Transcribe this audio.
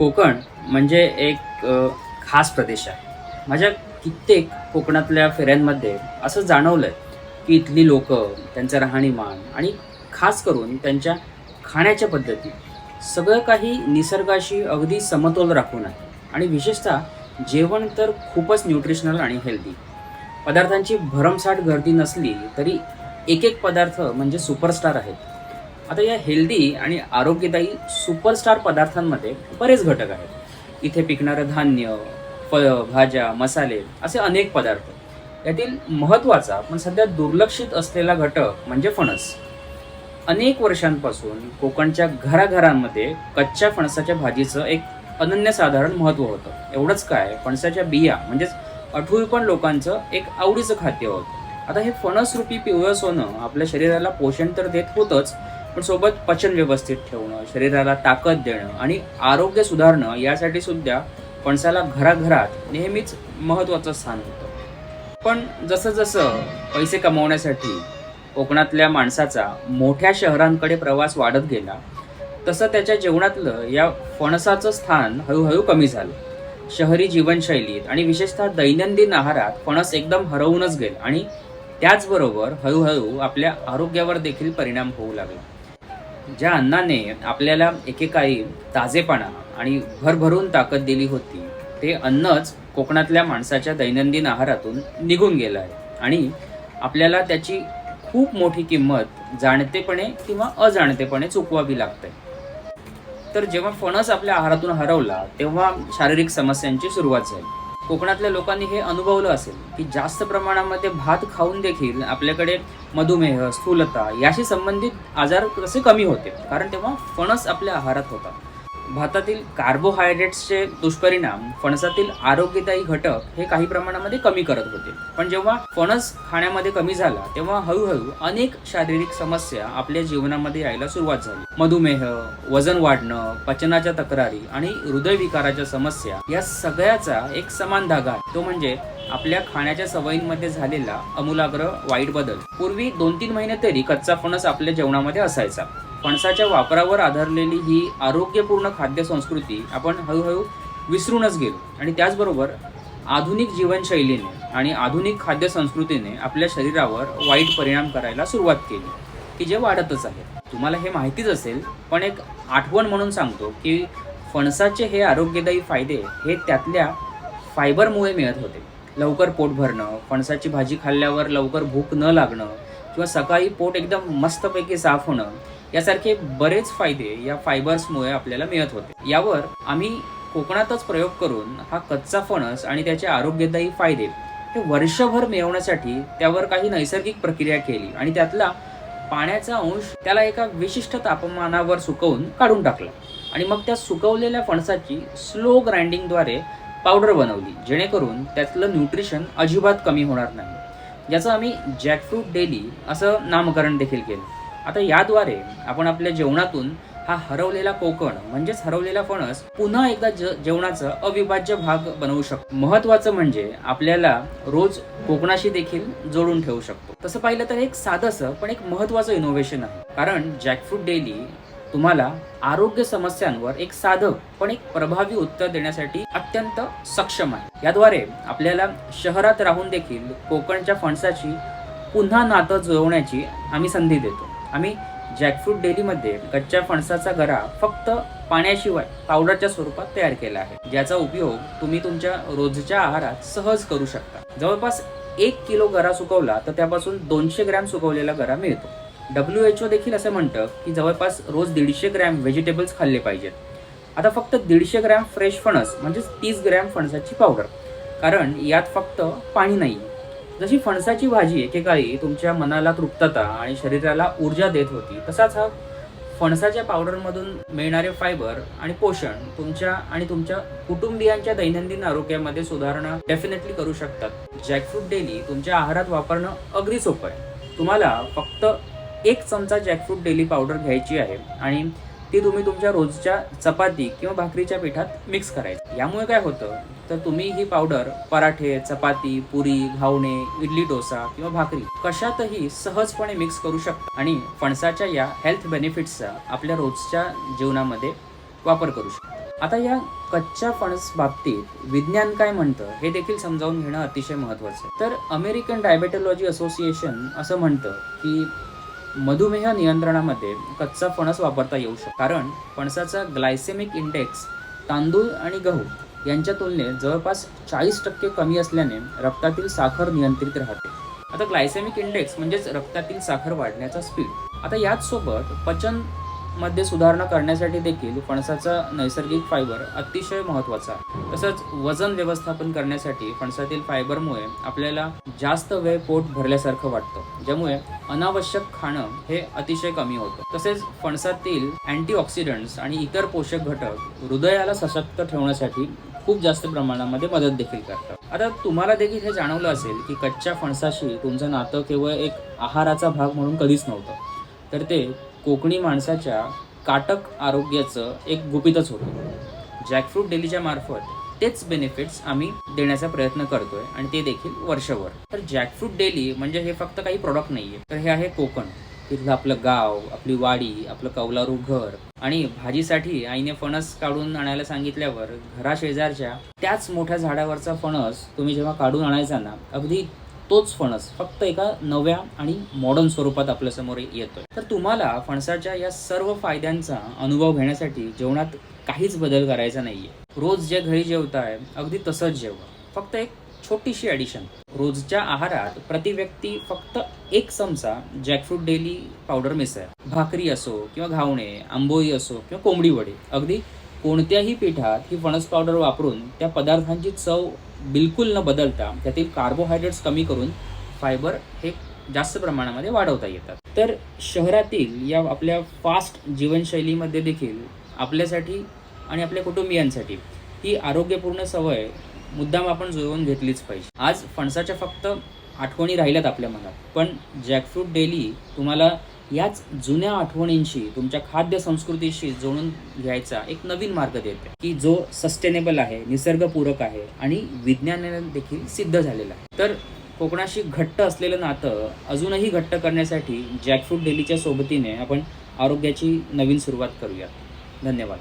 कोकण म्हणजे एक खास प्रदेश आहे. माझ्या कित्येक कोकणातल्या फेऱ्यांमध्ये असं जाणवलंय की इथली लोकं, त्यांचं राहणीमान आणि खास करून त्यांच्या खाण्याच्या पद्धती सगळं काही निसर्गाशी अगदी समतोल राखून आहे. आणि विशेषतः जेवण तर खूपच न्यूट्रिशनल आणि हेल्दी. पदार्थांची भरमसाठ गर्दी नसली तरी एक एक पदार्थ म्हणजे सुपरस्टार आहेत. आता या हेल्दी आणि आरोग्यदायी सुपरस्टार पदार्थांमध्ये बरेच घटक आहेत. इथे पिकणारं धान्य, फळं, भाज्या, मसाले असे अनेक पदार्थ. यातील महत्त्वाचा पण सध्या दुर्लक्षित असलेला घटक म्हणजे फणस. अनेक वर्षांपासून कोकणच्या घराघरांमध्ये कच्च्या फणसाच्या भाजीचं एक अनन्यसाधारण महत्त्व होतं. एवढंच काय, फणसाच्या बिया म्हणजेच अठूळ पण लोकांचं एक आवडीचं खाद्य होतं. आता हे फणसरूपी पिवळं सोनं आपल्या शरीराला पोषण तर देत होतंच, पण सोबत पचन व्यवस्थित ठेवणं, शरीराला ताकद देणं आणि आरोग्य सुधारणं यासाठी सुद्धा फणसाला घराघरात नेहमीच महत्त्वाचं स्थान होतं. पण जसं जसं पैसे कमवण्यासाठी कोकणातल्या माणसाचा मोठ्या शहरांकडे प्रवास वाढत गेला, तसं त्याच्या जेवणातलं या फणसाचं स्थान हळूहळू कमी झालं. शहरी जीवनशैलीत आणि विशेषतः दैनंदिन आहारात फणस एकदम हरवूनच गेलं आणि त्याचबरोबर हळूहळू आपल्या आरोग्यावर देखील परिणाम होऊ लागला. ज्या अन्नाने आपल्याला एकेकाळी ताजेपणा आणि भरभरून ताकद दिली होती, ते अन्नच कोकणातल्या माणसाच्या दैनंदिन आहारातून निघून गेलं आहे आणि आपल्याला त्याची खूप मोठी किंमत जाणतेपणे किंवा अजाणतेपणे चुकवावी लागते. तर जेव्हा फणस आपल्या आहारातून हरवला तेव्हा शारीरिक समस्यांची सुरुवात झाली. कोकणातल्या लोकांनी हे अनुभवलं असेल की जास्त प्रमाणामध्ये भात खाऊन देखील आपल्याकडे मधुमेह, स्थूलता याशी संबंधित आजार कसे कमी होते, कारण तेव्हा फणस आपल्या आहारात होता. भातातील कार्बोहायड्रेट्सचे दुष्परिणाम फणसातील आरोग्यदायी घटक हे काही प्रमाणामध्ये कमी करत होते. पण जेव्हा फणस खाण्यामध्ये कमी झाला तेव्हा हळूहळू अनेक शारीरिक समस्या आपल्या जीवनामध्ये यायला सुरुवात झाली. मधुमेह, वजन वाढणं, पचनाच्या तक्रारी आणि हृदयविकाराच्या समस्या या सगळ्याचा एक समान धागा आहे. तो म्हणजे आपल्या खाण्याच्या सवयींमध्ये झालेला आमूलाग्र वाईट बदल. पूर्वी 2-3 महिने तरी कच्चा फणस आपल्या जेवणामध्ये असायचा. फणसाच्या वापरावर आधारलेली ही आरोग्यपूर्ण खाद्य संस्कृती आपण हळूहळू विसरूनच गेलो आणि त्याचबरोबर आधुनिक जीवनशैलीने आणि आधुनिक खाद्य संस्कृतीने आपल्या शरीरावर वाईट परिणाम करायला सुरुवात केली, की जे वाढतच आहे. तुम्हाला हे माहितीच असेल, पण एक आठवण म्हणून सांगतो की फणसाचे हे आरोग्यदायी फायदे हे त्यातल्या फायबरमुळे मिळत होते. लवकर पोट भरणं, फणसाची भाजी खाल्ल्यावर लवकर भूक न लागणं किंवा सकाळी पोट एकदम मस्तपैकी साफ होणं यासारखे बरेच फायदे या फायबर्समुळे आपल्याला मिळत होते. यावर आम्ही कोकणातच प्रयोग करून हा कच्चा फणस आणि त्याचे आरोग्यदायी फायदे हे वर्षभर मिळवण्यासाठी त्यावर काही नैसर्गिक प्रक्रिया केली आणि त्यातला पाण्याचा अंश त्याला एका विशिष्ट तापमानावर सुकवून काढून टाकला आणि मग त्या सुकवलेल्या फणसाची स्लो ग्राइंडिंगद्वारे पावडर बनवली, जेणेकरून त्यातलं न्यूट्रिशन अजिबात कमी होणार नाही. याचं आम्ही जॅकफ्रूट डेली असं नामकरण देखील केलं. आता याद्वारे आपण आपल्या जेवणातून हा हरवलेला कोकण म्हणजेच हरवलेला फणस पुन्हा एकदा जेवणाचा अविभाज्य भाग बनवू शकतो. महत्त्वाचं म्हणजे आपल्याला रोज कोकणाशी देखील जोडून ठेवू शकतो. तसं पाहिलं तर एक साधंसं पण एक महत्त्वाचं इनोव्हेशन आहे, कारण जॅकफ्रूट डेली तुम्हाला आरोग्य समस्यांवर एक साधं पण एक प्रभावी उत्तर देण्यासाठी अत्यंत सक्षम आहे. याद्वारे आपल्याला शहरात राहून देखील कोकणच्या फणसाची पुन्हा नातं जुळवण्याची आम्ही संधी देतो. आम्ही जॅकफ्रूट डेलीमध्ये कच्च्या फणसाचा गरा फक्त पाण्याशिवाय पावडरच्या स्वरूपात तयार केला आहे, ज्याचा उपयोग तुम्ही तुमच्या रोजच्या आहारात सहज करू शकता. जवळपास 1 किलो गरा सुकवला तर त्यापासून 200 ग्रॅम सुकवलेला गरा मिळतो. WHO देखील असं म्हणतं की जवळपास रोज 150 ग्रॅम व्हेजिटेबल्स खाल्ले पाहिजेत. आता फक्त 150 ग्रॅम फ्रेश फणस म्हणजेच 30 ग्रॅम फणसाची पावडर, कारण यात फक्त पाणी नाही. जशी फणसाची भाजी एकेकाळी तुमच्या मनाला तृप्तता आणि शरीराला ऊर्जा देत होती, तसाच हा फणसाच्या पावडरमधून मिळणारे फायबर आणि पोषण तुमच्या आणि तुमच्या कुटुंबियांच्या दैनंदिन आरोग्यामध्ये सुधारणा डेफिनेटली करू शकतात. जॅकफ्रूट डेली तुमच्या आहारात वापरणं अगदी सोपं आहे. तुम्हाला फक्त 1 चमचा जॅकफ्रूट डेली पावडर घ्यायची आहे आणि ती तुम्ही तुमच्या रोजच्या चपाती किंवा भाकरीच्या पिठात मिक्स करायची. यामुळे काय होतं तर तुम्ही ही पावडर पराठे, चपाती, पुरी, घावणे, इडली, डोसा किंवा भाकरी कशातही सहजपणे मिक्स करू शकता आणि फणसाच्या या हेल्थ बेनिफिट्सचा आपल्या रोजच्या जीवनामध्ये वापर करू शकता. आता या कच्च्या फणस बाबतीत विज्ञान काय म्हणतं हे देखील समजावून घेणं अतिशय महत्त्वाचं आहे. तर अमेरिकन डायबेटॉलॉजी असोसिएशन असं म्हणतं की मधुमेह नियंत्रणामध्ये कच्चा फणस वापरता येऊ शकतो, कारण फणसाचा ग्लायसेमिक इंडेक्स तांदूळ आणि गहू यांच्या तुलनेत जवळपास 40% कमी असल्याने रक्तातील साखर नियंत्रित राहते. आता ग्लायसेमिक इंडेक्स म्हणजेच रक्तातील साखर वाढण्याचा स्पीड. आता याच सोबत पचन मध्ये सुधारणा करण्यासाठी देखील फणसाचा नैसर्गिक फायबर अतिशय महत्त्वाचा आहे. तसंच वजन व्यवस्थापन करण्यासाठी फणसातील फायबरमुळे आपल्याला जास्त वेळ पोट भरल्यासारखं वाटतं, ज्यामुळे अनावश्यक खाणं हे अतिशय कमी होतं. तसेच फणसातील अँटीऑक्सिडंट्स आणि इतर पोषक घटक हृदयाला सशक्त ठेवण्यासाठी खूप जास्त प्रमाणामध्ये मदत देखील करतात. आता तुम्हाला देखील हे जाणवलं असेल की कच्च्या फणसाशी तुमचं नातं केवळ एक आहाराचा भाग म्हणून कधीच नव्हतं, तर ते कोकणी माणसाच्या काटक आरोग्याचं एक गुपितच होतं. जॅकफ्रूट डेलीच्या मार्फत तेच बेनिफिट्स आम्ही देण्याचा प्रयत्न करतोय, आणि ते देखील वर्षभर. तर जॅकफ्रूट डेली म्हणजे हे फक्त काही प्रोडक्ट नाहीये, तर हे आहे कोकण. तिथलं आपलं गाव, आपली वाडी, आपलं कौलारू घर. आणि भाजीसाठी आईने फणस काढून आणायला सांगितल्यावर घराशेजारच्या त्याच मोठ्या झाडावरचा फणस तुम्ही जेव्हा काढून आणायचा ना, अगदी तोच फणस फक्त एका नव्या आणि मॉडर्न स्वरूपात आपल्यासमोर येतोय. तर तुम्हाला फणसाच्या या सर्व फायद्यांचा अनुभव घेण्यासाठी जेवणात काहीच बदल करायचा नाहीये. रोज जे घरी जेवताय अगदी तसंच जेवा. फक्त एक छोटीशी ॲडिशन, रोजच्या आहारात प्रति व्यक्ती फक्त 1 चमचा जॅकफ्रूट डेली पावडर मिसळा. भाकरी असो किंवा घावणे, आंबोळी असो किंवा कोंबडी वडे, अगदी कोणत्याही पिठात ही फणस पावडर वापरून त्या पदार्थांची चव बिलकुल न बदलता त्यातील कार्बोहायड्रेट्स कमी करून फायबर हे जास्त प्रमाणामध्ये वाढवता येतात. तर शहरातील या आपल्या फास्ट जीवनशैलीमध्ये देखील आपल्यासाठी आणि आपल्या कुटुंबियांसाठी ही आरोग्यपूर्ण सवय मुद्दाम आपण जुळवून घेतलीच पाहिजे. आज फणसाच्या फक्त आठवणी राहिल्यात आपल्या मनात, पण जॅकफ्रूट डेली तुम्हाला याच जुन्या आठवणींशी, तुमच्या खाद्य संस्कृतीशी जोडून घ्यायचा एक नवीन मार्ग देते, की जो सस्टेनेबल आहे, निसर्गपूरक आहे आणि विज्ञानाने देखील सिद्ध झालेला आहे. तर कोकणाशी घट्ट असलेलं नातं अजूनही घट्ट करण्यासाठी जॅकफ्रूट डेलीच्या सोबतीने आपण आरोग्याची नवीन सुरुवात करूया. धन्यवाद.